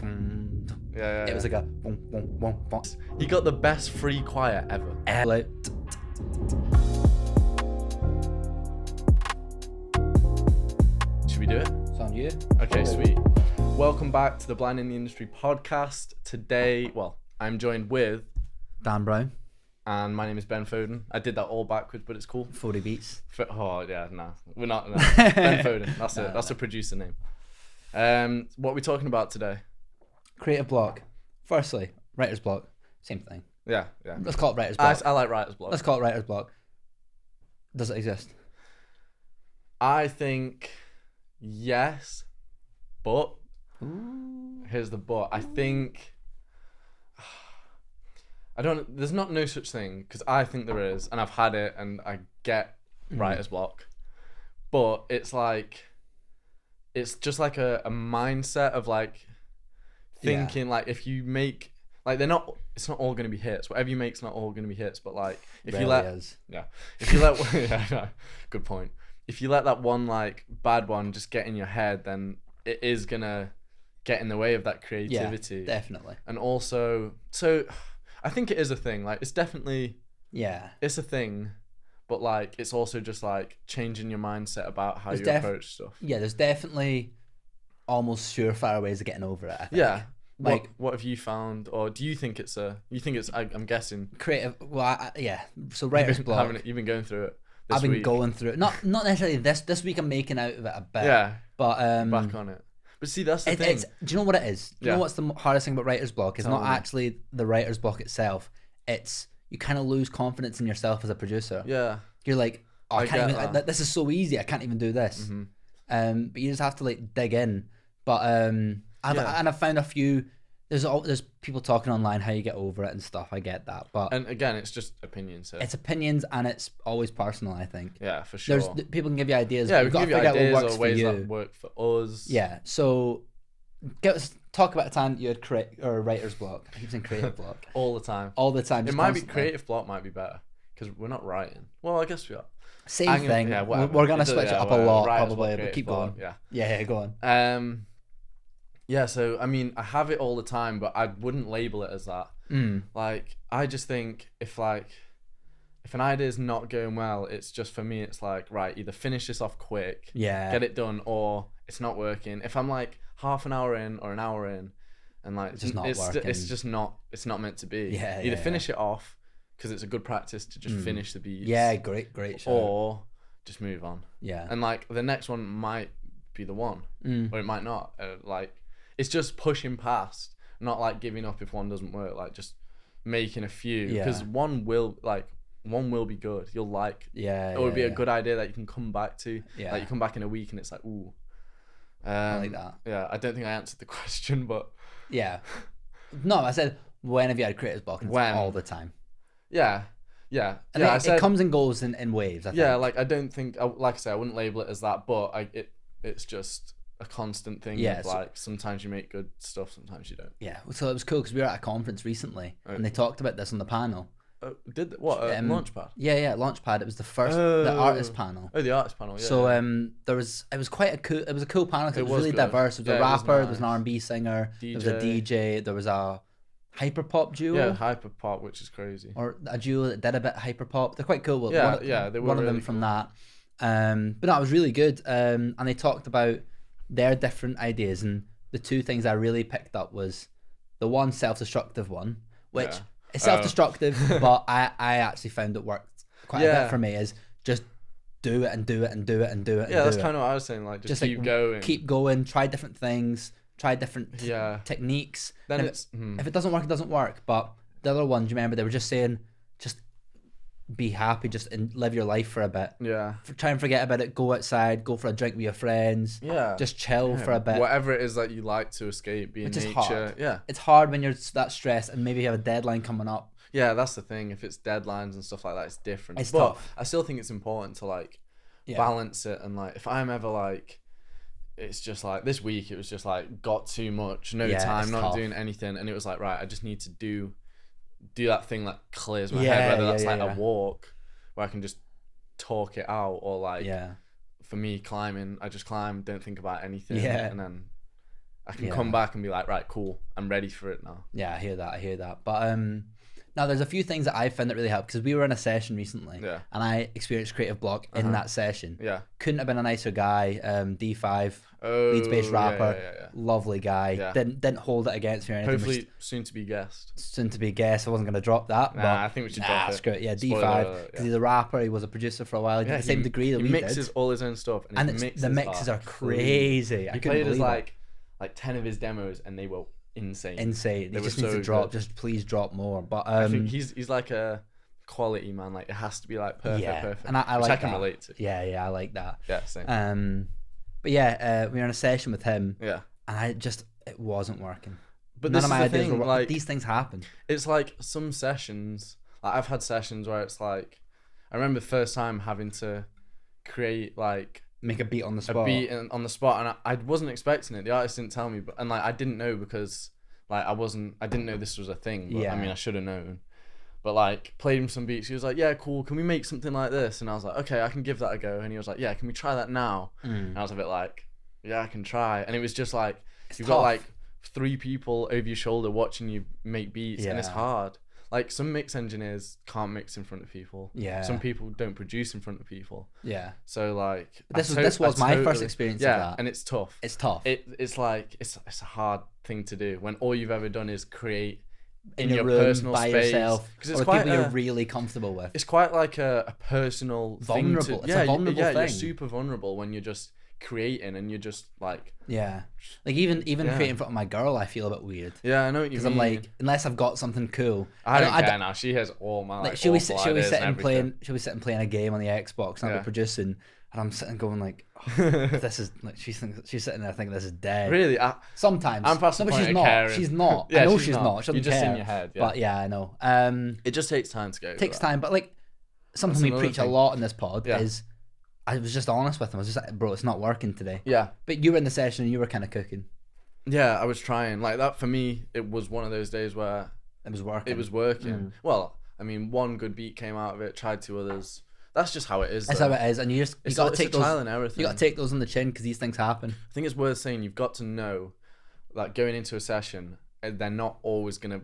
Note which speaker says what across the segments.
Speaker 1: Yeah.
Speaker 2: It was like a boom, boom, boom, boom.
Speaker 1: He got the best free quiet ever.
Speaker 2: Like,
Speaker 1: Should we do it?
Speaker 2: it's on you.
Speaker 1: Okay, sweet. Welcome back to the Blind in the Industry podcast. Today, I'm joined with,
Speaker 2: Dan Brown,
Speaker 1: and my name is Ben Foden. I did that all backwards, but it's cool.
Speaker 2: 40 beats.
Speaker 1: Oh yeah, no, we're not. No. Ben Foden. That's it. That's a producer name. What are we talking about today?
Speaker 2: Creative block. Firstly, writer's block. Same thing.
Speaker 1: Yeah.
Speaker 2: Let's call it writer's block.
Speaker 1: I like writer's block.
Speaker 2: Let's call it writer's block. Does it exist?
Speaker 1: I think yes, but here's the but. I think there's not no such thing, because I think there is, and I've had it, and I get writer's block, but it's just like a mindset of like thinking like if you make like it's not all going to be hits. Whatever you make's not all going to be hits, but like if you let good point. If you let that one like bad one just get in your head, then it is gonna get in the way of that creativity.
Speaker 2: Yeah, definitely.
Speaker 1: And also, so I think it is a thing. Like it's definitely it's a thing, but like it's also just like changing your mindset about how you approach stuff.
Speaker 2: Yeah, there's definitely almost surefire ways of getting over it, I think.
Speaker 1: Yeah.
Speaker 2: Like,
Speaker 1: what have you found, or do you think it's I'm guessing
Speaker 2: creative? Well, so writer's block.
Speaker 1: You've been going through it.
Speaker 2: I've been going through it. Not necessarily this week. I'm making out of it a bit.
Speaker 1: Yeah.
Speaker 2: But
Speaker 1: back on it. But see, that's the thing.
Speaker 2: Do you know what it is? Do you know what's the hardest thing about writer's block? It's not actually the writer's block itself. It's you kind of lose confidence in yourself as a producer.
Speaker 1: Yeah.
Speaker 2: You're like, oh, I can't even. This is so easy. I can't even do this.
Speaker 1: Mm-hmm.
Speaker 2: But you just have to like dig in. But I've found a few. There's people talking online how you get over it and stuff. I get that, and
Speaker 1: again, it's just opinions. So.
Speaker 2: It's opinions, and it's always personal. I think.
Speaker 1: Yeah, for sure.
Speaker 2: People can give you ideas.
Speaker 1: Yeah,
Speaker 2: but
Speaker 1: we can give you ideas or ways that work for us.
Speaker 2: Yeah. So, let's talk about a time that you had writer's block. I keep saying creative block.
Speaker 1: All the time.
Speaker 2: All the time.
Speaker 1: It might be creative block. Might be better because we're not writing. Well, I guess we are.
Speaker 2: Same thing. Yeah, we're gonna switch it up a lot probably. But keep going. Yeah. Go on.
Speaker 1: Yeah, so I mean, I have it all the time, but I wouldn't label it as that. Like, I just think if an idea is not going well, it's just, for me, it's like, right, either finish this off quick, get it done, or it's not working. If I'm like half an hour in or an hour in, and like it's not meant to be. Either finish it off because it's a good practice to just finish the beats.
Speaker 2: Yeah, great show.
Speaker 1: Or just move on.
Speaker 2: Yeah,
Speaker 1: and like the next one might be the one, or it might not. It's just pushing past, not like giving up if one doesn't work, like just making a few, because one will be good. You'll like, it would be a good idea that you can come back to. Like you come back in a week and it's like, ooh.
Speaker 2: I like that.
Speaker 1: Yeah, I don't think I answered the question, but.
Speaker 2: Yeah. No, I said, when have you had creative block? When? All the time.
Speaker 1: Yeah.
Speaker 2: It comes and goes in waves, I think.
Speaker 1: Yeah, like I don't think, like I say, I wouldn't label it as that, but it's just a constant thing.
Speaker 2: Yeah,
Speaker 1: of like sometimes you make good stuff, sometimes you don't.
Speaker 2: Yeah, so it was cool because we were at a conference recently and they talked about this on the panel.
Speaker 1: Launchpad?
Speaker 2: Yeah, Launchpad. It was the first the artist panel.
Speaker 1: Oh, the artist panel. Yeah.
Speaker 2: So it was quite a cool panel because it was really
Speaker 1: good.
Speaker 2: diverse. There was a rapper, there was an R&B singer, there was a DJ, there was a hyperpop duo.
Speaker 1: Yeah, hyperpop, which is crazy.
Speaker 2: Or a duo that did a bit of hyperpop. They're quite cool.
Speaker 1: They were
Speaker 2: one of them from that. But no, it was really good. And they talked about their different ideas, and the two things I really picked up was the one self-destructive one, which is self-destructive, but I actually found it worked quite a bit for me, is just do it and do it and do it and do it.
Speaker 1: Yeah, that's kind of what I was saying, like just keep going.
Speaker 2: Keep going, try different things, try different techniques. Then if it doesn't work, it doesn't work. But the other one, do you remember, they were just saying, just be happy, just live your life for a bit. Try and forget about it. Go outside, go for a drink with your friends. Just chill for a bit.
Speaker 1: Whatever it is that you like to escape, be in nature.
Speaker 2: Hard. It's hard when you're that stressed and maybe you have a deadline coming up.
Speaker 1: Yeah, that's the thing. If it's deadlines and stuff like that, it's different.
Speaker 2: It's tough.
Speaker 1: I still think it's important to like balance it, and like if I'm ever like, it's just like this week it was just like got too much, time, not doing anything, and it was like, right, I just need to do that thing that clears my head, whether that's a walk where I can just talk it out, or like for me climbing, I just climb, don't think about anything, and then I can come back and be like, right, cool, I'm ready for it now.
Speaker 2: Yeah, I hear that. But now there's a few things that I found that really helped, because we were in a session recently, and I experienced creative block in that session.
Speaker 1: Yeah,
Speaker 2: couldn't have been a nicer guy. D5, Leeds-based rapper, lovely guy.
Speaker 1: Yeah.
Speaker 2: Didn't hold it against me or anything.
Speaker 1: Hopefully soon to be guest.
Speaker 2: Soon to be guest. I wasn't going to drop that.
Speaker 1: Nah,
Speaker 2: but
Speaker 1: I think we should drop it.
Speaker 2: Screw it. Yeah, D5, because he's a rapper. He was a producer for a while. He did the same degree that we did.
Speaker 1: He mixes all his own stuff, and
Speaker 2: the mixes are crazy.
Speaker 1: He played us like 10 of his demos, and they were insane.
Speaker 2: They just need to drop. Just please drop more. But
Speaker 1: I think he's like a quality man. Like, it has to be like perfect.
Speaker 2: And I like
Speaker 1: I can relate to.
Speaker 2: Yeah, I like that.
Speaker 1: Yeah, same.
Speaker 2: But yeah, we were in a session with him.
Speaker 1: Yeah.
Speaker 2: And it wasn't working.
Speaker 1: But none of my ideas were
Speaker 2: like, these things happen.
Speaker 1: It's like some sessions. Like, I've had sessions where it's like, I remember the first time having to create
Speaker 2: make a beat on the spot.
Speaker 1: On the spot, and I wasn't expecting it. The artist didn't tell me, but I didn't know, because I didn't know this was a thing. But, I mean, I should have known. But played him some beats. He was like, "Yeah, cool. Can we make something like this?" And I was like, "Okay, I can give that a go." And he was like, "Yeah, can we try that now?" And I was a bit like, "Yeah, I can try." And it was just you've got 3 people over your shoulder watching you make beats, and it's hard. Some mix engineers can't mix in front of people.
Speaker 2: Yeah.
Speaker 1: Some people don't produce in front of people.
Speaker 2: Yeah.
Speaker 1: So
Speaker 2: this was my first experience of that.
Speaker 1: And it's tough.
Speaker 2: It's tough.
Speaker 1: It's a hard thing to do when all you've ever done is create
Speaker 2: in your room, personal by space, yourself, because it's quite people you're really comfortable with.
Speaker 1: It's quite like a personal
Speaker 2: vulnerable
Speaker 1: thing.
Speaker 2: It's a vulnerable thing.
Speaker 1: You're super vulnerable when you're just creating, and you're just
Speaker 2: even creating in front of my girl, I feel a bit weird.
Speaker 1: Yeah, I know what you mean.
Speaker 2: Because I'm unless I've got something cool.
Speaker 1: I don't care now. She has all my
Speaker 2: should we sit and playing a game on the Xbox, and I'll be producing, and I'm sitting going this is she's sitting there thinking this is dead.
Speaker 1: Really?
Speaker 2: Sometimes.
Speaker 1: I'm past the point of caring.
Speaker 2: She's not. I know she's not. She doesn't
Speaker 1: You're just
Speaker 2: care.
Speaker 1: in your head. Yeah.
Speaker 2: But yeah, I know.
Speaker 1: It just takes time to go.
Speaker 2: Takes time, but something we preach a lot in this pod is, I was just honest with him. I was just like, bro, it's not working today.
Speaker 1: Yeah.
Speaker 2: But you were in the session and you were kind of cooking.
Speaker 1: Yeah, I was trying. That for me, it was one of those days where
Speaker 2: it was working.
Speaker 1: Well, I mean, one good beat came out of it, tried 2 others. That's just how it is.
Speaker 2: That's how it is, and you got to take those.
Speaker 1: Trial and error thing.
Speaker 2: You got to take those on the chin, because these things happen.
Speaker 1: I think it's worth saying, you've got to know, going into a session, they're not always gonna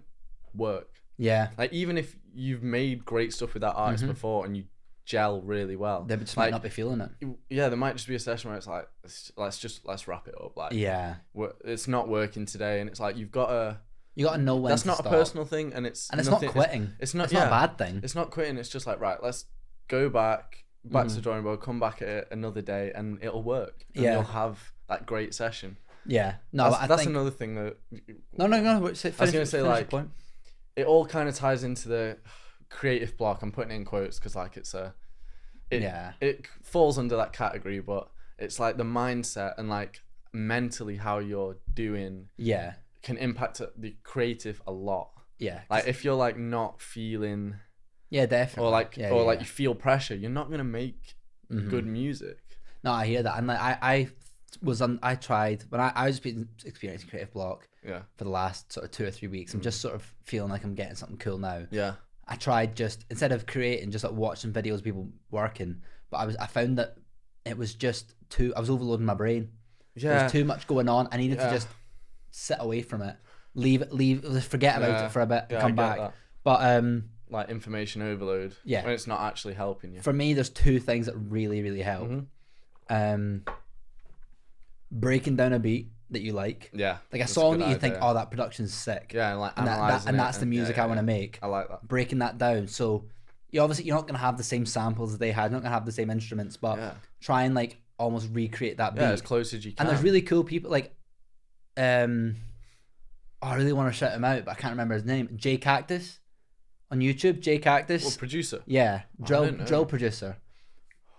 Speaker 1: work.
Speaker 2: Yeah.
Speaker 1: Even if you've made great stuff with that artist before and you gel really well,
Speaker 2: they just might not be feeling it.
Speaker 1: Yeah, there might just be a session where it's let's wrap it up. It's not working today, and it's you've got to. You got to know when. That's not a personal thing, and it's
Speaker 2: not quitting. It's not a bad thing.
Speaker 1: It's not quitting. It's just right, let's go back to the drawing board, come back at it another day, and it'll work. And you'll have that great session.
Speaker 2: Yeah, no,
Speaker 1: that's another thing that.
Speaker 2: No. I was
Speaker 1: going to say it all kind of ties into the creative block. I'm putting it in quotes because it falls under that category, but it's the mindset and mentally how you're doing.
Speaker 2: Yeah.
Speaker 1: Can impact the creative a lot.
Speaker 2: Yeah.
Speaker 1: If you're not feeling.
Speaker 2: Yeah, definitely.
Speaker 1: Or you feel pressure, you're not gonna make good music.
Speaker 2: No, I hear that, and I tried when I was experiencing creative block.
Speaker 1: Yeah. For
Speaker 2: the last sort of 2 or 3 weeks, I'm just sort of feeling like I'm getting something cool now.
Speaker 1: Yeah.
Speaker 2: I tried just instead of creating, just watching videos of people working, but I found that it was just I was overloading my brain.
Speaker 1: Yeah.
Speaker 2: There was too much going on. I needed to just sit away from it, forget about it for a bit, and come back. That. But
Speaker 1: information overload.
Speaker 2: Yeah.
Speaker 1: When it's not actually helping you.
Speaker 2: For me, there's 2 things that really, really help. Breaking down a beat that you like.
Speaker 1: Yeah.
Speaker 2: A song that you think, oh, that production's sick.
Speaker 1: Yeah,
Speaker 2: and that's the music I want to make.
Speaker 1: I like that.
Speaker 2: Breaking that down. So you're not gonna have the same samples as they had, you're not gonna have the same instruments, but try and almost recreate that beat.
Speaker 1: Yeah, as close as you can.
Speaker 2: And there's really cool people I really want to shout him out, but I can't remember his name. Jay Cactus on YouTube. Jay Cactus.
Speaker 1: What, producer?
Speaker 2: Yeah, drill producer.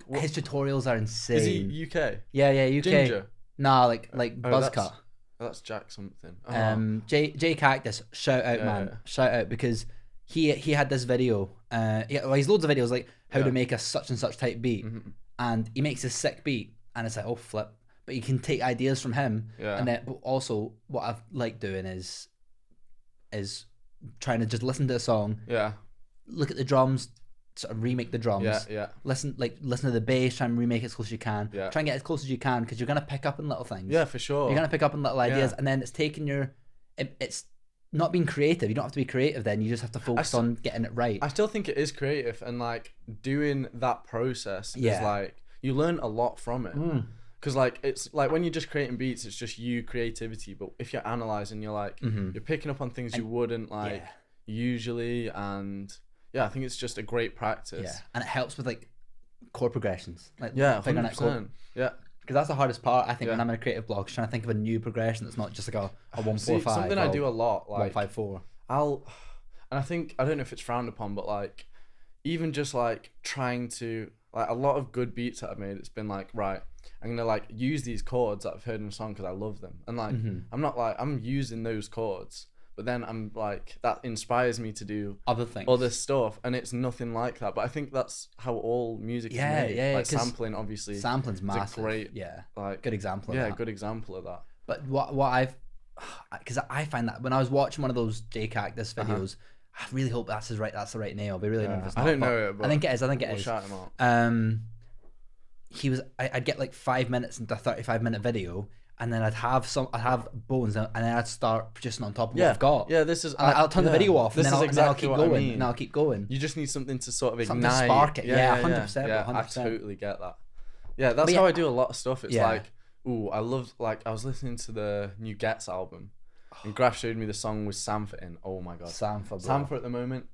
Speaker 2: What? His tutorials are insane.
Speaker 1: Is he UK?
Speaker 2: Yeah, UK.
Speaker 1: Ginger.
Speaker 2: Nah, like Buzzcut.
Speaker 1: That's Jack something.
Speaker 2: Jay Cactus, shout out, man. Yeah. Shout out, because he had this video. He's loads of videos how to make a such and such type beat, and he makes a sick beat, and it's oh flip. But you can take ideas from him, and then also what I've liked doing is trying to just listen to a song,
Speaker 1: look
Speaker 2: at the drums, sort of remake the drums. Listen to the bass, try and remake it as close as you can. Try and get as close as you can, because you're gonna pick up on little things.
Speaker 1: Yeah, for sure.
Speaker 2: You're gonna pick up on little ideas, and then it's taking it's not being creative. You don't have to be creative then. You just have to focus on getting it right.
Speaker 1: I still think it is creative, and like doing that process is like you learn a lot from it. Because like it's like when you're just creating beats, it's just you creativity. But if you're analyzing, you're like you're picking up on things you wouldn't like usually, and I think it's just a great practice.
Speaker 2: Yeah, and it helps with like chord progressions. Like
Speaker 1: 100%. Yeah.
Speaker 2: Because that's the hardest part, I think, when I'm in a creative block, is trying to think of a new progression that's not just like a 1-4-5.
Speaker 1: Something I do a lot, like
Speaker 2: 1-5-4.
Speaker 1: and I think, I don't know if it's frowned upon, but like even just like trying to, like a lot of good beats that I've made, it's been like, right, I'm gonna like use these chords that I've heard in a song because I love them, and like I'm not like I'm using those chords, but then I'm like, that inspires me to do
Speaker 2: other things,
Speaker 1: other stuff, and it's nothing like that. But I think that's how all music is made. Like sampling, obviously.
Speaker 2: Sampling's massive.
Speaker 1: A great,
Speaker 2: like good example. Of that.
Speaker 1: Good example of that.
Speaker 2: But because I find that when I was watching one of those J Cactus videos, I really hope that's the right name. I'll be really nervous.
Speaker 1: I don't know it, but
Speaker 2: I think it is.
Speaker 1: We'll shout him out.
Speaker 2: I'd get like 5 minutes into a 35-minute video, and then I'd have bones, and then I'd start producing on top of what I've got.
Speaker 1: Yeah, this is.
Speaker 2: I'll turn the video off, and then I'll keep going. I mean. And I'll keep going.
Speaker 1: You just need something to sort of
Speaker 2: something
Speaker 1: ignite.
Speaker 2: To spark it. Yeah, 100%.
Speaker 1: Yeah, 100%. I totally get that. Yeah, that's how I do a lot of stuff. It's like, I love, like, I was listening to the new Gets album, and Graf showed me the song with Sampha in. Oh my god, Sampha at the moment,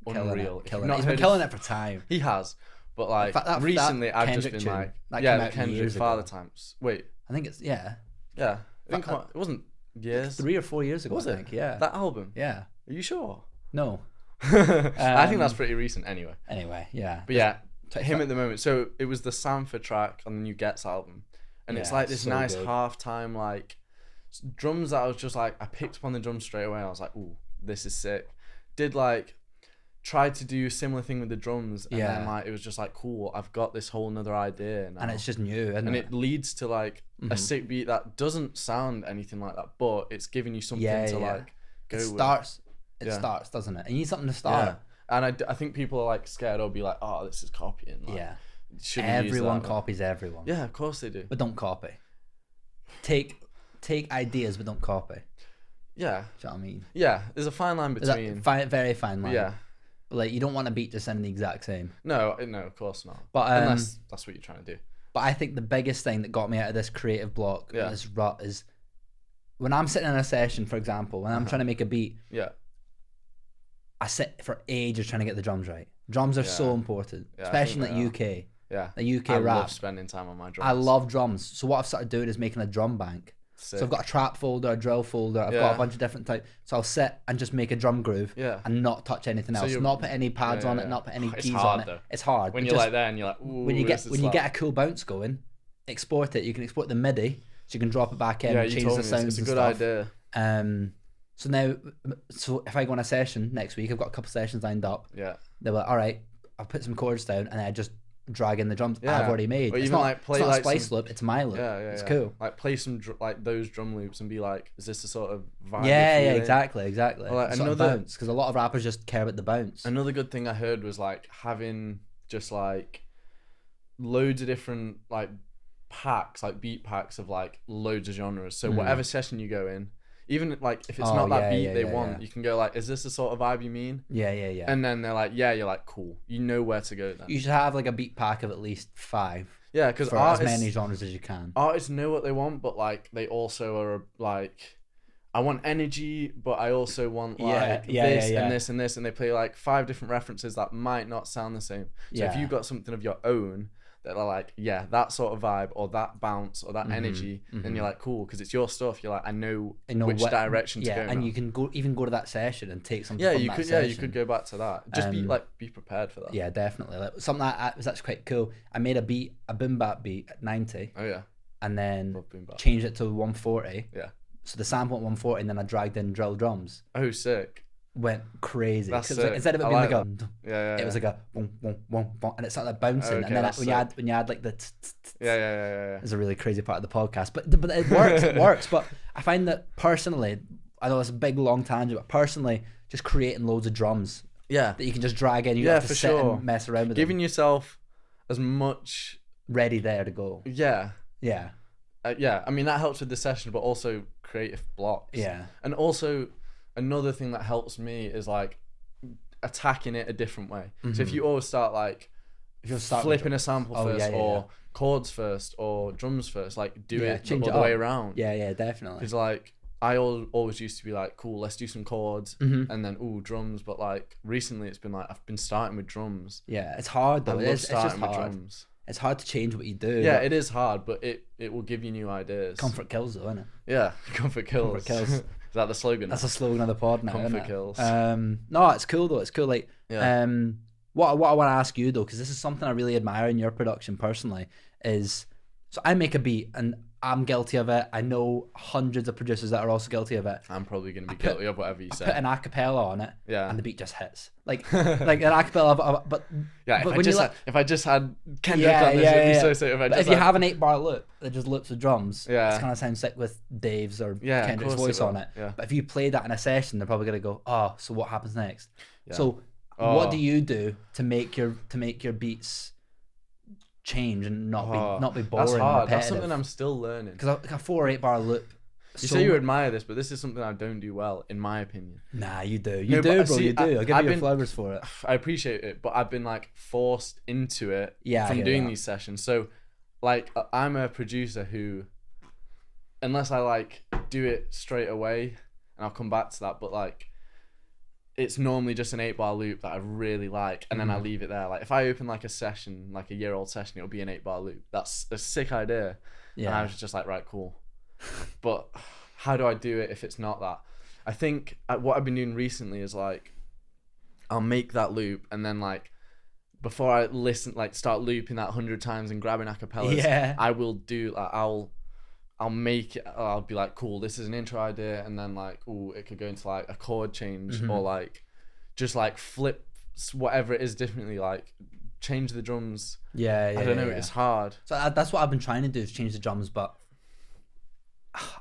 Speaker 1: unreal.
Speaker 2: Killing it. He's been killing it for time.
Speaker 1: He has, but like recently, I've just been like, the Kendrick Father Times. Wait,
Speaker 2: I think it's
Speaker 1: Yeah, I think it wasn't years.
Speaker 2: 3 or 4 years ago.
Speaker 1: Was
Speaker 2: I
Speaker 1: it?
Speaker 2: think. Yeah.
Speaker 1: That album.
Speaker 2: Yeah.
Speaker 1: Are you sure?
Speaker 2: No.
Speaker 1: I think that's pretty recent anyway.
Speaker 2: Yeah.
Speaker 1: But yeah, him at the moment. So it was the Sampha track on the new Gets album, and it's like this nice halftime like drums that I was just like, I picked up on the drums straight away. I was like, ooh, this is sick. Tried to do a similar thing with the drums, and then like it was just like, cool, I've got this whole nother idea now.
Speaker 2: And it's just new, isn't it?
Speaker 1: It leads to like a sick beat that doesn't sound anything like that, but it's giving you something to like go with.
Speaker 2: It starts, doesn't it? And you need something to start.
Speaker 1: And I think people are like scared or be like, oh, this is copying. Like,
Speaker 2: everyone copies everyone.
Speaker 1: Yeah, of course they do.
Speaker 2: But don't copy. Take ideas, but don't copy.
Speaker 1: Yeah.
Speaker 2: Do you know what I mean?
Speaker 1: Yeah, there's a fine line between.
Speaker 2: Very fine line.
Speaker 1: Yeah.
Speaker 2: But like, you don't want a beat to sound the exact same.
Speaker 1: No, of course not.
Speaker 2: But
Speaker 1: unless that's what you're trying to do.
Speaker 2: But I think the biggest thing that got me out of this creative block, this rut, is when I'm sitting in a session, for example, when I'm trying to make a beat.
Speaker 1: Yeah.
Speaker 2: I sit for ages trying to get the drums right. Drums are so important, especially in the UK.
Speaker 1: Yeah.
Speaker 2: The UK rap.
Speaker 1: I love spending time on my drums.
Speaker 2: I love drums. So what I've started doing is making a drum bank. Sick. So I've got a trap folder, a drill folder. I've got a bunch of different types. So I'll sit and just make a drum groove and not touch anything else. Not put any pads on it, not put any keys on it.
Speaker 1: Though.
Speaker 2: It's hard.
Speaker 1: When you're like there and you're like, ooh,
Speaker 2: when you get a cool bounce going, export it. You can export the MIDI, so you can drop it back in, change the sounds.
Speaker 1: It's a good idea.
Speaker 2: So now, if I go on a session next week, I've got a couple sessions lined up.
Speaker 1: Yeah.
Speaker 2: They're like, all right, I'll put some chords down, and I just drag in the drums I've already made.
Speaker 1: Or
Speaker 2: it's
Speaker 1: even
Speaker 2: not,
Speaker 1: like play
Speaker 2: it's not
Speaker 1: like
Speaker 2: a splice loop, it's my loop. It's cool.
Speaker 1: Like play some like those drum loops and be like, is this the sort of vibe?
Speaker 2: Yeah, exactly. Or
Speaker 1: like
Speaker 2: another bounce, because a lot of rappers just care about the bounce.
Speaker 1: Another good thing I heard was like having just like loads of different like packs, like beat packs of like loads of genres. So whatever session you go in, even like if it's not that beat they want, you can go like, is this the sort of vibe you mean?
Speaker 2: Yeah.
Speaker 1: And then they're like, yeah, you're like, cool. You know where to go then.
Speaker 2: You should have like a beat pack of at least 5.
Speaker 1: Yeah, because
Speaker 2: as many genres as you can.
Speaker 1: Artists know what they want, but like they also are like, I want energy, but I also want like this and this and this, and they play like 5 different references that might not sound the same. So if you've got something of your own that are like, that sort of vibe or that bounce or that energy, then you're like, cool, because it's your stuff. You're like, I know which direction to go.
Speaker 2: And you can go to that session and take something.
Speaker 1: You could go back to that. Just be prepared for that.
Speaker 2: Yeah, definitely. Like, something that was actually quite cool. I made a boom bap beat at 90.
Speaker 1: Oh yeah.
Speaker 2: And then changed it to 140.
Speaker 1: Yeah.
Speaker 2: So the sample at 140, and then I dragged in drill drums.
Speaker 1: Oh, sick.
Speaker 2: Went crazy.
Speaker 1: That's
Speaker 2: like, instead of it being like
Speaker 1: a
Speaker 2: it was like a boom, boom, boom, boom, and it started like bouncing.
Speaker 1: Okay,
Speaker 2: and then when you add like the
Speaker 1: yeah.
Speaker 2: It's a really crazy part of the podcast, but it works. It works. But I find that personally, I know it's a big long tangent, but personally, just creating loads of drums
Speaker 1: Yeah.
Speaker 2: that you can just drag in. You
Speaker 1: Yeah,
Speaker 2: don't have to
Speaker 1: for
Speaker 2: sit
Speaker 1: sure.
Speaker 2: and mess around with
Speaker 1: Giving
Speaker 2: them.
Speaker 1: yourself as much.
Speaker 2: Ready there to go.
Speaker 1: Yeah.
Speaker 2: Yeah.
Speaker 1: Yeah. I mean, that helps with the session, but also creative blocks.
Speaker 2: Yeah.
Speaker 1: And also, another thing that helps me is like attacking it a different way. So if you always start like, if you're flipping a sample first, or chords first, or drums first, like do it
Speaker 2: change
Speaker 1: the
Speaker 2: it
Speaker 1: other way
Speaker 2: up.
Speaker 1: around.
Speaker 2: Yeah, definitely.
Speaker 1: Because like I always used to be like, cool, let's do some chords, and then drums. But like recently, it's been like I've been starting with drums.
Speaker 2: Yeah, it's hard though.
Speaker 1: I love
Speaker 2: It's just
Speaker 1: starting with
Speaker 2: hard.
Speaker 1: drums.
Speaker 2: It's hard to change what you do.
Speaker 1: Yeah, it is hard, but it will give you new ideas.
Speaker 2: Comfort kills though, isn't it?
Speaker 1: Yeah, comfort kills.
Speaker 2: Comfort kills.
Speaker 1: Is that the slogan?
Speaker 2: That's a slogan of the pod now.
Speaker 1: Comfort
Speaker 2: isn't it?
Speaker 1: kills.
Speaker 2: No, it's cool though. It's cool. Like,
Speaker 1: Yeah.
Speaker 2: what I want to ask you though, because this is something I really admire in your production personally, is so I make a beat and I'm guilty of it. I know hundreds of producers that are also guilty of it.
Speaker 1: I'm probably gonna be guilty of whatever you
Speaker 2: Put
Speaker 1: say.
Speaker 2: an acapella on it,
Speaker 1: Yeah.
Speaker 2: and the beat just hits. Like an acapella, but
Speaker 1: Yeah,
Speaker 2: but
Speaker 1: if I just had Kendrick
Speaker 2: Yeah,
Speaker 1: on this,
Speaker 2: yeah,
Speaker 1: it'd be
Speaker 2: yeah.
Speaker 1: so sick. If I
Speaker 2: But
Speaker 1: just
Speaker 2: if you
Speaker 1: had-
Speaker 2: have an 8-bar loop that just loops with drums,
Speaker 1: Yeah.
Speaker 2: it's gonna sound sick with Dave's or
Speaker 1: Yeah, of
Speaker 2: Kendrick's
Speaker 1: course it
Speaker 2: voice on
Speaker 1: will.
Speaker 2: it.
Speaker 1: Yeah.
Speaker 2: But if you play that in a session, they're probably gonna go, "Oh, so what happens next?"
Speaker 1: Yeah.
Speaker 2: So,
Speaker 1: Oh.
Speaker 2: what do you do to make your beats change and not be boring?
Speaker 1: That's
Speaker 2: and
Speaker 1: hard. That's
Speaker 2: repetitive?
Speaker 1: something I'm still learning.
Speaker 2: Because a 4 or 8-bar loop.
Speaker 1: You say you admire this, but this is something I don't do well, in my opinion.
Speaker 2: Nah, you do.
Speaker 1: No, but see,
Speaker 2: You do. I'll give
Speaker 1: I've
Speaker 2: you your
Speaker 1: been-
Speaker 2: flowers for it.
Speaker 1: I appreciate it, but I've been like forced into it
Speaker 2: Yeah, I
Speaker 1: from
Speaker 2: hear
Speaker 1: doing
Speaker 2: that.
Speaker 1: these sessions. So, like, I'm a producer who, unless I like do it straight away, and I'll come back to that, but like, it's normally just an 8-bar loop that I really like, and then I leave it there. Like, if I open like a session, like a year-old session, it'll be an 8-bar loop. That's a sick idea. And I
Speaker 2: Yeah.
Speaker 1: was just like, right, cool. But how do I do it if it's not that? I think what I've been doing recently is like, I'll make that loop, and then like, before I listen, like start looping that 100 times and grabbing acapellas,
Speaker 2: Yeah.
Speaker 1: I will do like I'll make it. I'll be like, cool, this is an intro idea, and then like, it could go into like a chord change, or like just like flip whatever it is differently, like change the drums.
Speaker 2: Yeah.
Speaker 1: I don't know.
Speaker 2: yeah.
Speaker 1: It's hard.
Speaker 2: So that's what I've been trying to do, is change the drums, but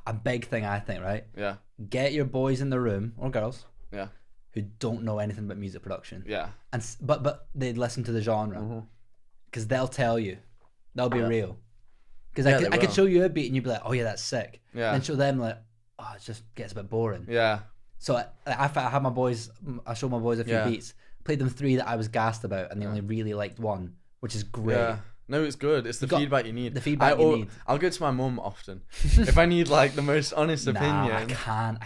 Speaker 2: a big thing, I think, right?
Speaker 1: Yeah.
Speaker 2: Get your boys in the room, or girls,
Speaker 1: Yeah.
Speaker 2: who don't know anything about music production,
Speaker 1: Yeah.
Speaker 2: and but they listen to the genre, because they'll tell you, they'll be real. Because
Speaker 1: Yeah,
Speaker 2: I
Speaker 1: they
Speaker 2: could
Speaker 1: will.
Speaker 2: show you a beat and you'd be like, oh yeah, that's sick.
Speaker 1: Yeah.
Speaker 2: Then show them like, oh, it just gets a bit boring.
Speaker 1: Yeah.
Speaker 2: So I had my boys, I showed my boys a few
Speaker 1: Yeah.
Speaker 2: beats, played them 3 that I was gassed about, and they only really liked 1, which is great.
Speaker 1: Yeah. No, it's good. It's the
Speaker 2: got
Speaker 1: feedback you need.
Speaker 2: the feedback you need.
Speaker 1: I'll go to my mum often if I need like the most honest
Speaker 2: Nah, I
Speaker 1: opinion.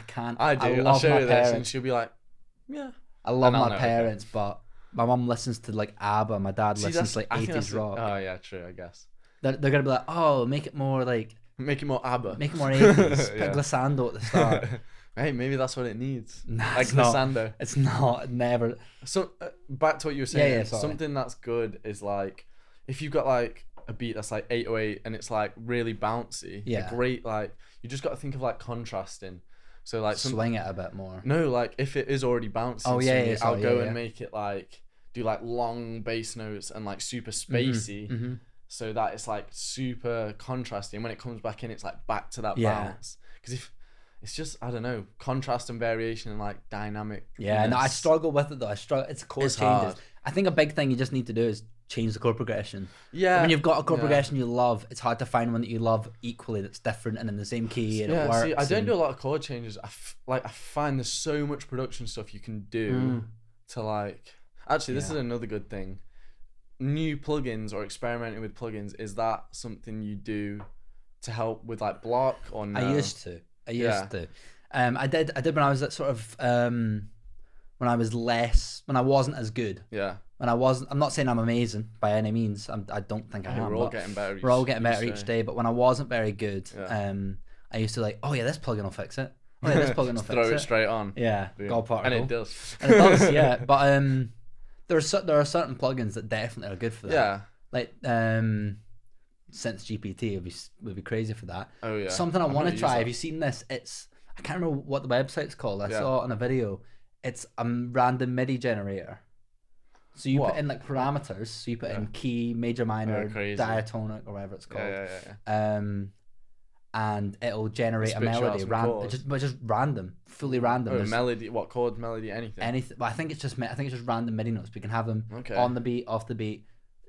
Speaker 2: can't.
Speaker 1: I do. I'll
Speaker 2: love
Speaker 1: show
Speaker 2: my
Speaker 1: her this, and
Speaker 2: parents.
Speaker 1: she'll be like, "Yeah."
Speaker 2: I love
Speaker 1: and I'll
Speaker 2: my
Speaker 1: know,
Speaker 2: parents, but my mum listens to like ABBA. My dad
Speaker 1: See,
Speaker 2: listens to like
Speaker 1: I think that's
Speaker 2: 80s
Speaker 1: the-
Speaker 2: rock.
Speaker 1: Oh yeah, true. I guess
Speaker 2: They're gonna be like, oh, make it more like,
Speaker 1: make it more ABBA.
Speaker 2: make it more 80s. Put
Speaker 1: Yeah.
Speaker 2: glissando at the start.
Speaker 1: Hey, maybe that's what it needs.
Speaker 2: Nah,
Speaker 1: Like
Speaker 2: it's not.
Speaker 1: glissando.
Speaker 2: It's not. Never.
Speaker 1: So back to what you were saying.
Speaker 2: yeah, sorry.
Speaker 1: Something that's good is like if you've got like a beat that's like 808 and it's like really bouncy.
Speaker 2: Yeah.
Speaker 1: A great like you just got to think of like contrasting. So like
Speaker 2: Swing it a bit more.
Speaker 1: no, like if it is already bouncing,
Speaker 2: Oh, yeah, yeah,
Speaker 1: I'll
Speaker 2: sorry,
Speaker 1: go
Speaker 2: yeah,
Speaker 1: and
Speaker 2: yeah.
Speaker 1: make it like do like long bass notes and like super spacey.
Speaker 2: Mm-hmm.
Speaker 1: So that it's like super contrasty, and when it comes back in, it's like back to that
Speaker 2: Yeah.
Speaker 1: bounce. Because if it's just, I don't know, contrast and variation and like dynamic.
Speaker 2: Yeah, no, I struggle with it though. It's chord
Speaker 1: It's
Speaker 2: changes.
Speaker 1: hard.
Speaker 2: I think a big thing you just need to do is change the chord progression.
Speaker 1: Yeah.
Speaker 2: When you've got a chord
Speaker 1: yeah.
Speaker 2: progression you love, it's hard to find one that you love equally that's different and in the same key and it works.
Speaker 1: See, I don't
Speaker 2: and-
Speaker 1: do a lot of chord changes. I find there's so much production stuff you can do to like. Actually, this is another good thing. New plugins or experimenting with plugins, is that something you do to help with like block or no?
Speaker 2: I used to. I did when I was at sort of when I wasn't as good.
Speaker 1: Yeah.
Speaker 2: I'm not saying I'm amazing by any means. I don't think I am.
Speaker 1: We're all
Speaker 2: but
Speaker 1: getting better.
Speaker 2: we're all getting better each day. But when I wasn't very good,
Speaker 1: Yeah.
Speaker 2: I used to like, oh yeah, this plugin will fix it. Oh yeah, this plugin will
Speaker 1: Just
Speaker 2: fix
Speaker 1: throw
Speaker 2: it.
Speaker 1: it straight on.
Speaker 2: Yeah,
Speaker 1: Boom.
Speaker 2: gold particle.
Speaker 1: And it does.
Speaker 2: And it does, yeah. But there are certain plugins that definitely are good for that.
Speaker 1: Yeah.
Speaker 2: Like Synth GPT would be crazy for that.
Speaker 1: Oh yeah.
Speaker 2: Something I
Speaker 1: I've
Speaker 2: want
Speaker 1: not
Speaker 2: to
Speaker 1: used
Speaker 2: try.
Speaker 1: that.
Speaker 2: Have you seen this? I can't remember what the website's called. I
Speaker 1: Yeah.
Speaker 2: saw it on a video. It's a random MIDI generator. So you
Speaker 1: What?
Speaker 2: put in like parameters. So you put
Speaker 1: Yeah.
Speaker 2: in key, major, minor,
Speaker 1: crazy.
Speaker 2: diatonic, or whatever it's called.
Speaker 1: Yeah.
Speaker 2: and it'll generate a
Speaker 1: Spits you out
Speaker 2: melody,
Speaker 1: some chords.
Speaker 2: just random, fully random.
Speaker 1: Oh,
Speaker 2: There's
Speaker 1: melody, what chord, melody, anything.
Speaker 2: anything, but I think it's just random MIDI notes. We can have them
Speaker 1: Okay.
Speaker 2: on the beat, off the beat.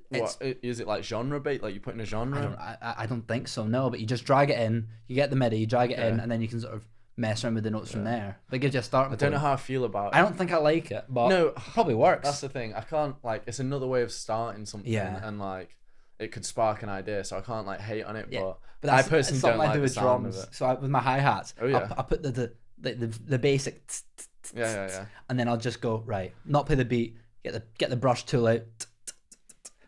Speaker 1: What is it, like genre bait? Like you put in a genre?
Speaker 2: I don't think so. No, but you just drag it in. You get the MIDI, you drag it in,
Speaker 1: Yeah.
Speaker 2: and then you can sort of mess around with the notes from there. That gives you a starting
Speaker 1: I don't know
Speaker 2: point.
Speaker 1: how I feel about it.
Speaker 2: I don't think I like it, but
Speaker 1: No,
Speaker 2: it probably works.
Speaker 1: That's the thing. I can't, like, it's another way of starting something,
Speaker 2: Yeah.
Speaker 1: and like it could spark an idea. So I can't like hate on it,
Speaker 2: Yeah.
Speaker 1: but
Speaker 2: But
Speaker 1: I
Speaker 2: that's
Speaker 1: personally
Speaker 2: something
Speaker 1: don't
Speaker 2: I
Speaker 1: like
Speaker 2: do
Speaker 1: the
Speaker 2: with
Speaker 1: sound
Speaker 2: drums.
Speaker 1: of it.
Speaker 2: So with my hi hats,
Speaker 1: Oh, yeah.
Speaker 2: I put the basic,
Speaker 1: Yeah.
Speaker 2: and then I'll just go right, not play the beat, get the brush tool out,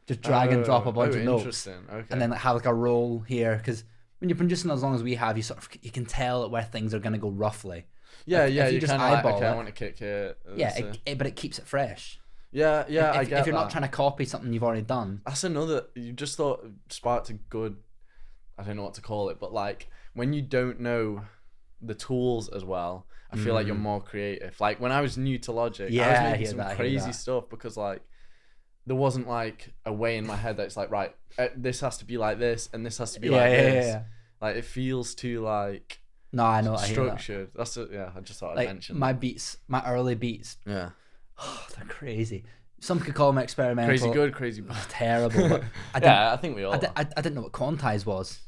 Speaker 2: just drag and drop a bunch of notes,
Speaker 1: Interesting. Okay.
Speaker 2: and then have like a roll here because when you're producing as long as we have, you can tell where things are gonna go roughly.
Speaker 1: yeah,
Speaker 2: if
Speaker 1: you
Speaker 2: you just
Speaker 1: kind of like,
Speaker 2: eyeball
Speaker 1: okay, I
Speaker 2: it-
Speaker 1: want to kick here.
Speaker 2: Yeah, but it keeps it fresh.
Speaker 1: Yeah, I
Speaker 2: If
Speaker 1: get
Speaker 2: you're not
Speaker 1: that.
Speaker 2: trying to copy something you've already done.
Speaker 1: That's another. You just thought sparked a good. I don't know what to call it, but like when you don't know the tools as well, I feel like you're more creative. Like when I was new to Logic, I
Speaker 2: Yeah, I
Speaker 1: was
Speaker 2: hear
Speaker 1: making some
Speaker 2: that, I hear
Speaker 1: crazy
Speaker 2: that.
Speaker 1: stuff because like there wasn't like a way in my head that's like, right, this has to be like this and this has to be like this. Like it feels too like
Speaker 2: No, I know. I hear that.
Speaker 1: structured. That's it. Yeah, I just thought I'd
Speaker 2: Like
Speaker 1: mention.
Speaker 2: my beats, my early beats,
Speaker 1: Yeah,
Speaker 2: they're crazy. Some could call them experimental.
Speaker 1: crazy good, crazy bad.
Speaker 2: Terrible. But I didn't,
Speaker 1: Yeah, I think we all.
Speaker 2: I didn't know what quantize was.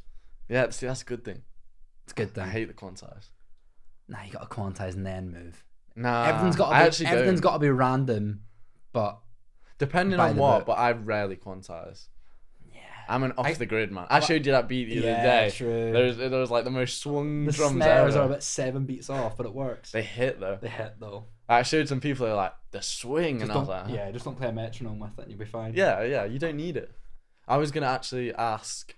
Speaker 1: Yeah, see, that's a good thing.
Speaker 2: It's a good
Speaker 1: I
Speaker 2: thing.
Speaker 1: hate the quantize.
Speaker 2: Nah, you got to quantize and then move.
Speaker 1: Nah,
Speaker 2: Everything's got
Speaker 1: I
Speaker 2: to
Speaker 1: actually
Speaker 2: be. Everything's
Speaker 1: don't.
Speaker 2: got to be random, but
Speaker 1: Depending
Speaker 2: by
Speaker 1: on
Speaker 2: the
Speaker 1: what,
Speaker 2: book.
Speaker 1: but I rarely quantize.
Speaker 2: yeah.
Speaker 1: I'm an off the grid man. I showed you that beat the other
Speaker 2: Yeah,
Speaker 1: day.
Speaker 2: true.
Speaker 1: There was like the most swung
Speaker 2: The
Speaker 1: drums
Speaker 2: snares
Speaker 1: ever.
Speaker 2: are about 7 beats off, but it works.
Speaker 1: They hit though.
Speaker 2: They hit though.
Speaker 1: I showed some people who are like the swing,
Speaker 2: Just
Speaker 1: and I was
Speaker 2: don't,
Speaker 1: like, huh?
Speaker 2: yeah, just don't play a metronome with it, and you'll be fine.
Speaker 1: yeah, you don't need it. I was gonna actually ask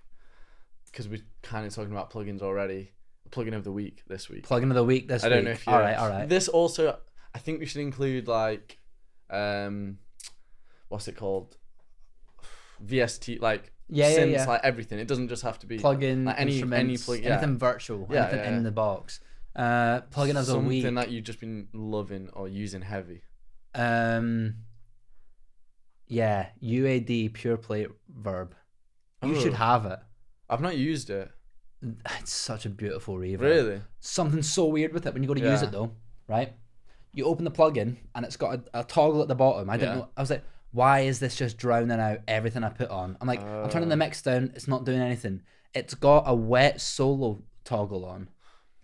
Speaker 1: because we're kind of talking about plugins already. Plugin of the week this week.
Speaker 2: Plugin of the week this
Speaker 1: I
Speaker 2: week.
Speaker 1: don't know if you.
Speaker 2: All right.
Speaker 1: This also, I think we should include like, what's it called? VST, like synths, like everything. It doesn't just have to be
Speaker 2: Plugin,
Speaker 1: like any
Speaker 2: instruments,
Speaker 1: plug,
Speaker 2: anything virtual,
Speaker 1: Yeah,
Speaker 2: anything
Speaker 1: yeah.
Speaker 2: in the box. Plugin of the week.
Speaker 1: Something that you've just been loving or using heavy.
Speaker 2: Yeah, UAD Pure Play Verb. You should
Speaker 1: Oh.
Speaker 2: have it.
Speaker 1: I've not used it.
Speaker 2: It's such a beautiful reverb.
Speaker 1: Really?
Speaker 2: Something so weird with it when you go to use
Speaker 1: Yeah.
Speaker 2: it though, right? You open the plugin and it's got a toggle at the bottom. I didn't
Speaker 1: Yeah.
Speaker 2: know. I was like, why is this just drowning out everything I put on? I'm like, I'm turning the mix down. It's not doing anything. It's got a wet solo toggle on,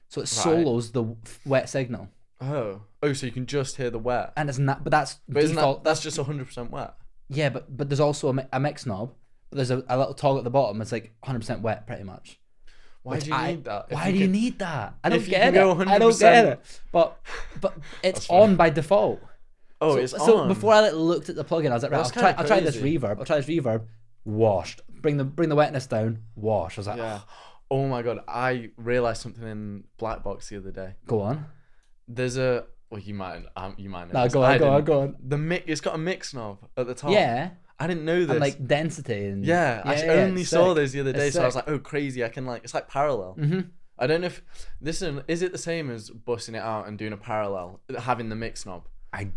Speaker 2: so it solos the wet signal,
Speaker 1: Oh, so you can just hear the wet.
Speaker 2: and it's not. But that's
Speaker 1: But isn't
Speaker 2: default.
Speaker 1: that's just 100% wet?
Speaker 2: Yeah, but there's also a mix knob. But there's a little toggle at the bottom. It's like 100% wet, pretty much.
Speaker 1: Why
Speaker 2: Which
Speaker 1: do you need that? If
Speaker 2: Why do you
Speaker 1: can-
Speaker 2: need that? I don't
Speaker 1: if you
Speaker 2: get
Speaker 1: can
Speaker 2: it.
Speaker 1: go
Speaker 2: I don't get
Speaker 1: 100%.
Speaker 2: it. But it's
Speaker 1: That's fine.
Speaker 2: on by default.
Speaker 1: Oh,
Speaker 2: So,
Speaker 1: it's
Speaker 2: so
Speaker 1: on.
Speaker 2: before I looked at the plugin, I was like, right,
Speaker 1: That's
Speaker 2: I'll try this
Speaker 1: crazy.
Speaker 2: reverb. I'll try this reverb. Washed. Bring the wetness down. Wash. I was like,
Speaker 1: Yeah. Oh my god, I realized something in Black Box the other day.
Speaker 2: go on.
Speaker 1: There's a you might know.
Speaker 2: No,
Speaker 1: this.
Speaker 2: go
Speaker 1: I
Speaker 2: on,
Speaker 1: didn't.
Speaker 2: go on.
Speaker 1: The it's got a mix knob at the top.
Speaker 2: Yeah,
Speaker 1: I didn't know this.
Speaker 2: and like density and
Speaker 1: I only
Speaker 2: it's
Speaker 1: saw
Speaker 2: sick.
Speaker 1: this the other day,
Speaker 2: It's
Speaker 1: so I was
Speaker 2: sick.
Speaker 1: like, oh crazy! I can like it's like parallel.
Speaker 2: Mhm.
Speaker 1: I don't know if this is it the same as busting it out and doing a parallel, having the mix knob.
Speaker 2: I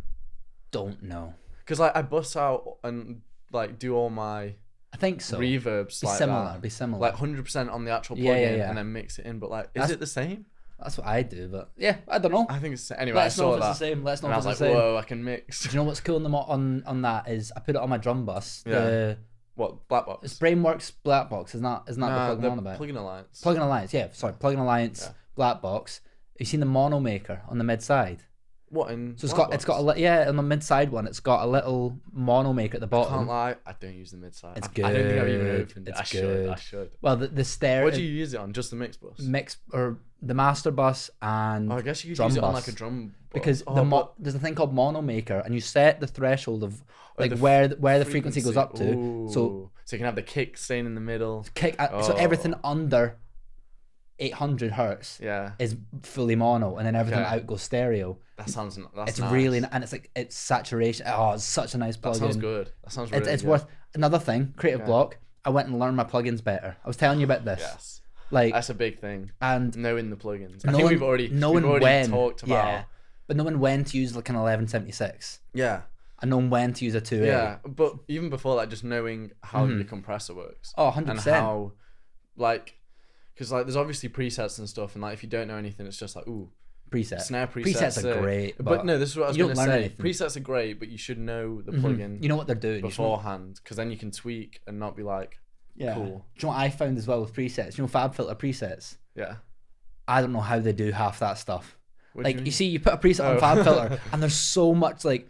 Speaker 2: don't know.
Speaker 1: Because like I bust out and like do all my
Speaker 2: I think so.
Speaker 1: reverbs
Speaker 2: Be
Speaker 1: like
Speaker 2: similar.
Speaker 1: that.
Speaker 2: Be similar.
Speaker 1: Like 100% on the actual plugin
Speaker 2: Yeah.
Speaker 1: and then mix it in. But like, is
Speaker 2: That's-
Speaker 1: it the same?
Speaker 2: That's what I do. But yeah, I don't know.
Speaker 1: I think it's anyway.
Speaker 2: Let
Speaker 1: I
Speaker 2: us know
Speaker 1: saw
Speaker 2: if it's
Speaker 1: that,
Speaker 2: the same. Let us know
Speaker 1: and I
Speaker 2: if
Speaker 1: was
Speaker 2: it's
Speaker 1: like,
Speaker 2: the same.
Speaker 1: whoa, I can mix.
Speaker 2: Do you know what's cool on that is I put it on my drum bus.
Speaker 1: Yeah. What Black Box?
Speaker 2: It's Brainworks Black Box. Isn't that
Speaker 1: Nah,
Speaker 2: the plugin on about?
Speaker 1: Plugin Alliance.
Speaker 2: Plugin Alliance. Yeah, sorry, Plugin Alliance
Speaker 1: Yeah.
Speaker 2: Black Box. Have you seen the mono maker on the mid side?
Speaker 1: What in?
Speaker 2: So
Speaker 1: Black
Speaker 2: it's got
Speaker 1: Box?
Speaker 2: on the mid side one. It's got a little mono maker at the
Speaker 1: Can't
Speaker 2: bottom.
Speaker 1: lie, I don't use the mid side.
Speaker 2: It's
Speaker 1: I don't think I've even
Speaker 2: good.
Speaker 1: opened it.
Speaker 2: It's
Speaker 1: I should.
Speaker 2: good.
Speaker 1: I should.
Speaker 2: Well, the stereo.
Speaker 1: What do you use it on? Just the mix bus?
Speaker 2: mix or the master bus and
Speaker 1: Oh, I guess you could
Speaker 2: drum
Speaker 1: use it on
Speaker 2: bus.
Speaker 1: like a drum bus.
Speaker 2: because
Speaker 1: but-
Speaker 2: there's a thing called mono maker and you set the threshold of
Speaker 1: Oh,
Speaker 2: like
Speaker 1: the
Speaker 2: where the frequency goes up to.
Speaker 1: Ooh.
Speaker 2: So
Speaker 1: you can have the kick staying in the middle.
Speaker 2: so everything
Speaker 1: Oh.
Speaker 2: under 800 hertz
Speaker 1: Yeah,
Speaker 2: is fully mono, and then everything
Speaker 1: Okay.
Speaker 2: out goes stereo.
Speaker 1: that's
Speaker 2: It's
Speaker 1: nice.
Speaker 2: really and it's like it's saturation. Oh, it's such a nice plugin.
Speaker 1: That sounds good. That sounds really
Speaker 2: It's
Speaker 1: good.
Speaker 2: worth another thing. Creative
Speaker 1: Okay.
Speaker 2: block. I went and learned my plugins better. I was telling you about this.
Speaker 1: Yes,
Speaker 2: Like
Speaker 1: that's a big thing.
Speaker 2: and
Speaker 1: Knowing the plugins. I
Speaker 2: knowing,
Speaker 1: think we've already
Speaker 2: when,
Speaker 1: talked about.
Speaker 2: yeah, but knowing when to use like an 1176
Speaker 1: Yeah,
Speaker 2: and knowing when to use a 2A.
Speaker 1: yeah. But even before that, just knowing how your compressor works.
Speaker 2: Oh,
Speaker 1: and
Speaker 2: 100%.
Speaker 1: how, like, because like there's obviously presets and stuff, and like if you don't know anything, it's just like ooh. Snare
Speaker 2: presets are great,
Speaker 1: but no, this is what I was going to say.
Speaker 2: Anything.
Speaker 1: Presets are great, but you should know the plugin.
Speaker 2: You know what they're doing
Speaker 1: beforehand, because then you can tweak and not be like, cool.
Speaker 2: Do you know what I found as well with presets? You know, FabFilter presets.
Speaker 1: Yeah.
Speaker 2: I don't know how they do half that stuff.
Speaker 1: What
Speaker 2: like you see, you put a preset on FabFilter, and there's so much like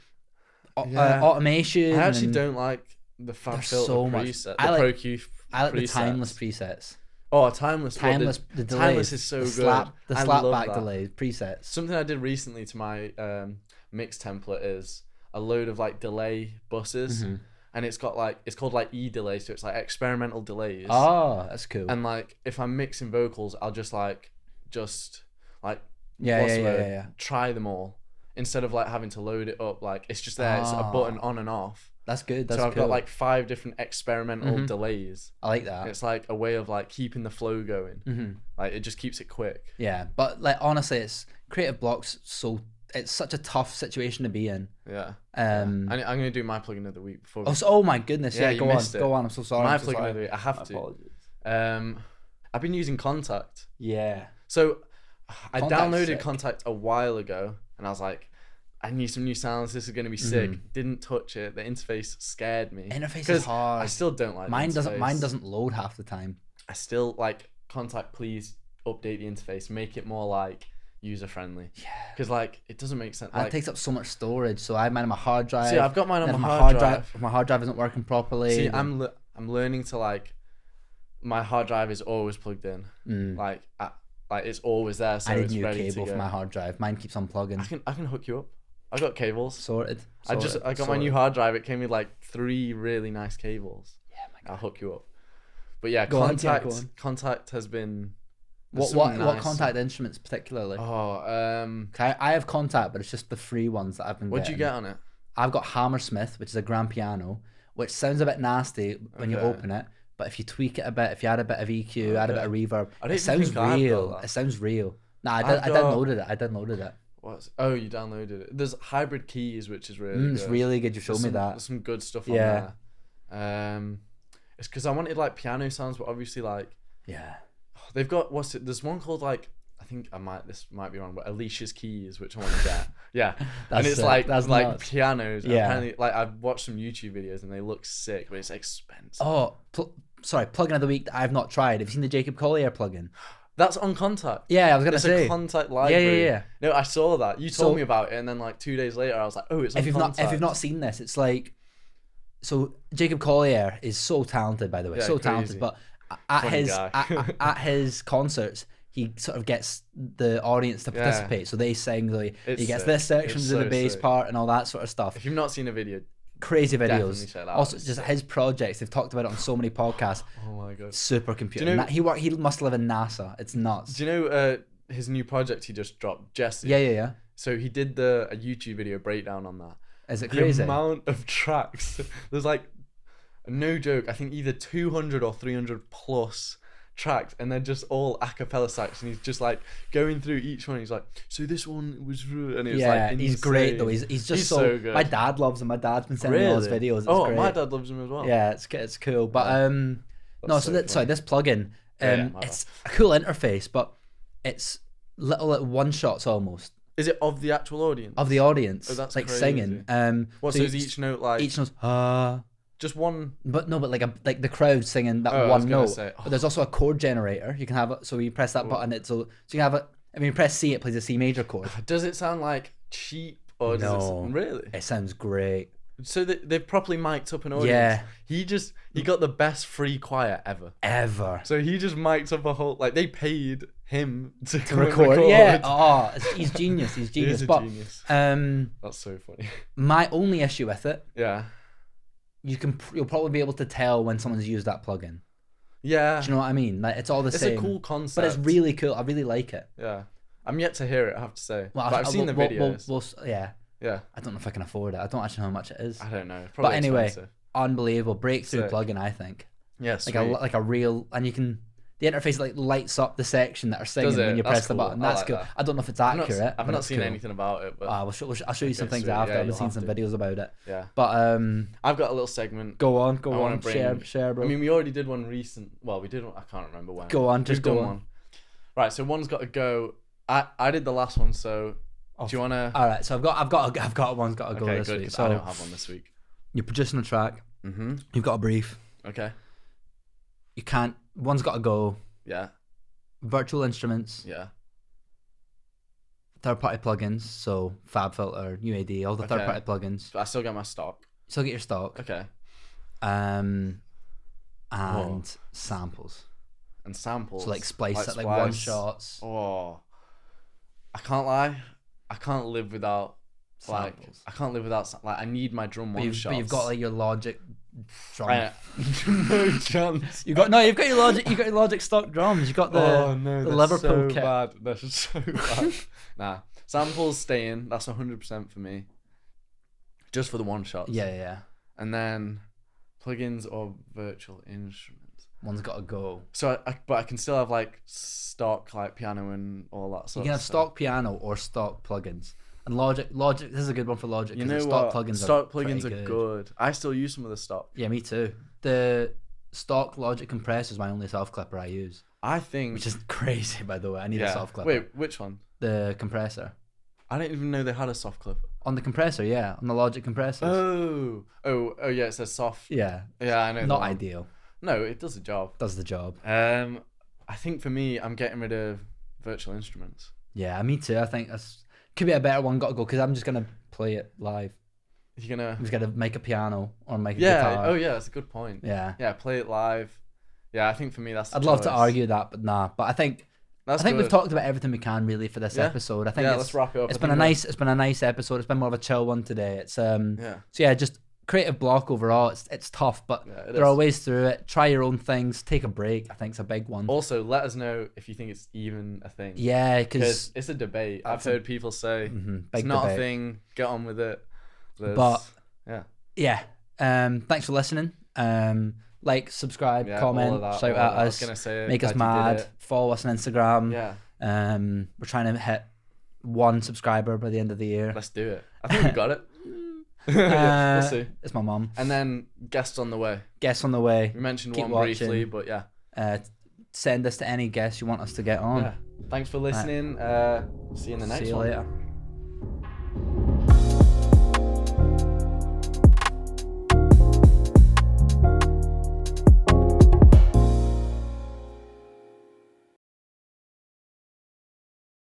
Speaker 2: automation.
Speaker 1: I actually don't like the FabFilter preset.
Speaker 2: I like
Speaker 1: the
Speaker 2: timeless presets.
Speaker 1: Oh, timeless.
Speaker 2: The delays,
Speaker 1: timeless is so good.
Speaker 2: The slapback delay presets.
Speaker 1: Something I did recently to my mix template is a load of like delay buses, and it's called like E delay, so it's like experimental delays.
Speaker 2: Oh, that's cool.
Speaker 1: And like if I'm mixing vocals, I'll just try them all instead of like having to load it up. Like it's just there. It's a button on and off.
Speaker 2: That's good.
Speaker 1: So I've got like 5 different experimental delays.
Speaker 2: I like that.
Speaker 1: It's like a way of like keeping the flow going. Like it just keeps it quick.
Speaker 2: Yeah, but like honestly, it's creative blocks. So it's such a tough situation to be in.
Speaker 1: Yeah. I'm gonna do my plugin of the week before.
Speaker 2: Oh my goodness! Yeah, go on. I'm so sorry.
Speaker 1: My plugin of the week. I have to.
Speaker 2: Apologies.
Speaker 1: I've been using Kontakt.
Speaker 2: Yeah.
Speaker 1: So I downloaded Kontakt a while ago, and I was like, I need some new sounds. This is going to be sick. Didn't touch it. The interface scared me.
Speaker 2: Interface is hard.
Speaker 1: I still don't like
Speaker 2: mine. Mine doesn't load half the time.
Speaker 1: I still like Kontakt. Please update the interface. Make it more like user friendly. Yeah. Because like it doesn't make sense. Like,
Speaker 2: it takes up so much storage. So I have mine on my hard drive.
Speaker 1: See, I've got mine on my hard drive.
Speaker 2: My hard drive isn't working properly.
Speaker 1: See, I'm learning to like. My hard drive is always plugged in. Like it's always there. So
Speaker 2: I need
Speaker 1: it's
Speaker 2: a new
Speaker 1: ready
Speaker 2: cable for my hard drive. Mine keeps unplugging.
Speaker 1: I can hook you up. I got cables.
Speaker 2: Sorted.
Speaker 1: I got my new hard drive. It came with like 3 really nice cables.
Speaker 2: Yeah, my God.
Speaker 1: I'll hook you up. But yeah, Kontakt has been.
Speaker 2: What Kontakt instruments particularly? I have Kontakt, but it's just the free ones that I've been.
Speaker 1: What'd you get on it?
Speaker 2: I've got Hammersmith, which is a grand piano, which sounds a bit nasty when you open it, but if you tweak it a bit, if you add a bit of EQ, add a bit of reverb, it sounds real. It sounds real. No, I downloaded it. You downloaded it.
Speaker 1: There's Hybrid Keys, which is really good.
Speaker 2: It's really good. You showed me that.
Speaker 1: There's some good stuff on there. It's because I wanted like piano sounds, but obviously like they've got there's one called like this might be wrong, but Alicia's Keys, which I want to get. Yeah, and it's that's like pianos. Yeah, apparently, like I've watched some YouTube videos and they look sick, but it's expensive.
Speaker 2: Oh, sorry, plugin of the week that I've not tried. Have you seen the Jacob Collier plugin?
Speaker 1: That's on Kontakt.
Speaker 2: Yeah, I was gonna say
Speaker 1: a Kontakt library.
Speaker 2: Yeah.
Speaker 1: No, I saw that. You told me about it, and then like 2 days later, I was like, oh, it's on Kontakt.
Speaker 2: If you've not seen this, it's like, so Jacob Collier is so talented, by the way, talented. But at his concerts, he sort of gets the audience to participate. So they sing, he gets this section to the bass part and all that sort of stuff.
Speaker 1: If you've not seen a video,
Speaker 2: crazy videos. Also, just his projects. They've talked about it on so many podcasts.
Speaker 1: Oh my God.
Speaker 2: Supercomputer. Do you know, he must live in NASA. It's nuts.
Speaker 1: Do you know his new project he just dropped, Jesse?
Speaker 2: Yeah.
Speaker 1: So he did a YouTube video breakdown on that.
Speaker 2: Is it crazy?
Speaker 1: The amount of tracks. There's like, no joke, I think either 200 or 300 plus tracks, and they're just all a cappella sax, and he's just like going through each one. He's like, so this one was, and it was like insane. He's great though.
Speaker 2: He's so good. My dad loves him. My dad's been sending me all his videos. It's great.
Speaker 1: My dad loves him as well.
Speaker 2: Yeah, it's cool. But this plugin, it's a cool interface, but it's little one shots almost.
Speaker 1: Is it of the actual audience?
Speaker 2: Of the audience.
Speaker 1: Oh, that's
Speaker 2: like
Speaker 1: crazy.
Speaker 2: Singing.
Speaker 1: So is each note like?
Speaker 2: Each note's
Speaker 1: just one.
Speaker 2: But like the crowd singing that one note. But there's also a chord generator. You can have it. So you press that button. So you can have it. I mean, you press C, it plays a C major chord.
Speaker 1: Does it sound like cheap or does it really?
Speaker 2: It sounds great.
Speaker 1: So they've properly mic'd up an audience. Yeah. He got the best free choir ever. So he just mic'd up a whole, like they paid him to record.
Speaker 2: Yeah. He's genius. He's genius.
Speaker 1: Genius. That's so funny.
Speaker 2: My only issue with it.
Speaker 1: Yeah.
Speaker 2: You'll probably be able to tell when someone's used that plugin.
Speaker 1: Yeah.
Speaker 2: Do you know what I mean? Like it's all the same.
Speaker 1: It's a cool concept.
Speaker 2: But it's really cool. I really like it.
Speaker 1: Yeah. I'm yet to hear it, I have to say. Well, but I've seen the videos.
Speaker 2: Yeah. I don't know if I can afford it. I don't actually know how much it is.
Speaker 1: I don't know.
Speaker 2: Probably expensive. Unbelievable breakthrough plugin, I think.
Speaker 1: Yes.
Speaker 2: Like a real, and you can the interface like lights up the section that are singing when you press the button. That's cool. I don't know if it's accurate.
Speaker 1: I've not seen anything about it, but
Speaker 2: I'll show you some things after. I've seen some videos about it.
Speaker 1: Yeah,
Speaker 2: but
Speaker 1: I've got a little segment.
Speaker 2: Go on, share, bro.
Speaker 1: I mean, we already did one recent. Well, we did one. I can't remember when.
Speaker 2: Go on, just go on.
Speaker 1: One. Right, so one's got to go. I did the last one, so do you wanna?
Speaker 2: All right, so I've got one's got to go this week.
Speaker 1: So I don't have one this week.
Speaker 2: You're producing a track.
Speaker 1: Mm-hmm.
Speaker 2: You've got a brief.
Speaker 1: Okay.
Speaker 2: You can't. One's got to go.
Speaker 1: Yeah.
Speaker 2: Virtual instruments.
Speaker 1: Yeah.
Speaker 2: Third-party plugins, so FabFilter, UAD, all the third-party plugins.
Speaker 1: But I still get my stock.
Speaker 2: Still get your stock.
Speaker 1: Okay.
Speaker 2: And samples.
Speaker 1: And samples.
Speaker 2: So like splice it, like one shots.
Speaker 1: Oh. I can't lie. I can't live without samples. I need my drum one shots.
Speaker 2: But you've got like your Logic drum.
Speaker 1: No chance.
Speaker 2: You've got your Logic stock drums. You got the Liverpool kit.
Speaker 1: Bad. That's so bad. Nah. Samples staying. That's 100% for me. Just for the one shots.
Speaker 2: Yeah.
Speaker 1: And then plugins or virtual instruments.
Speaker 2: One's got to go.
Speaker 1: So, but I can still have like stock like piano and all that sort of stuff.
Speaker 2: You can have stock piano or stock plugins. And Logic, this is a good one for Logic.
Speaker 1: You know
Speaker 2: stock
Speaker 1: what?
Speaker 2: Plugins
Speaker 1: stock plugins are good. I still use some of the stock.
Speaker 2: Yeah, me too. The stock Logic compressor is my only soft clipper I use.
Speaker 1: I think,
Speaker 2: which is crazy, by the way. I need a soft clipper.
Speaker 1: Wait, which one?
Speaker 2: The compressor.
Speaker 1: I didn't even know they had a soft clipper.
Speaker 2: On the compressor, yeah, on the Logic compressors.
Speaker 1: Oh, yeah, it says soft.
Speaker 2: Yeah.
Speaker 1: Yeah, I know.
Speaker 2: Not ideal.
Speaker 1: No, it does the job.
Speaker 2: Does the job.
Speaker 1: I think for me, I'm getting rid of virtual instruments.
Speaker 2: Yeah, me too. I think that's could be a better one. Got to go because I'm just gonna play it live. I'm just gonna make a piano or make a guitar.
Speaker 1: Oh yeah, that's a good point.
Speaker 2: Yeah.
Speaker 1: Yeah, play it live. Yeah, I think for me that's.
Speaker 2: I'd love to argue that, but nah. But I think we've talked about everything we can really for this episode. I think
Speaker 1: let's wrap it up.
Speaker 2: It's been a nice episode. It's been more of a chill one today. It's So yeah, just creative block overall. It's tough, but there are ways through it. Try your own things. Take a break. I think it's a big one.
Speaker 1: Also, let us know if you think it's even a thing.
Speaker 2: Yeah, because
Speaker 1: it's a debate. I've heard people say it's not a thing. Get on with it.
Speaker 2: But yeah. Thanks for listening. Like, subscribe, comment, shout at us, make us mad, follow us on Instagram.
Speaker 1: Yeah.
Speaker 2: We're trying to hit 1 subscriber by the end of the year.
Speaker 1: Let's do it. I think we got it.
Speaker 2: We'll see. It's my mum.
Speaker 1: And then guests on the way.
Speaker 2: We
Speaker 1: mentioned one briefly, but yeah.
Speaker 2: Send us to any guests you want us to get on.
Speaker 1: Yeah. Thanks for listening. See you in the next one.
Speaker 2: See you later.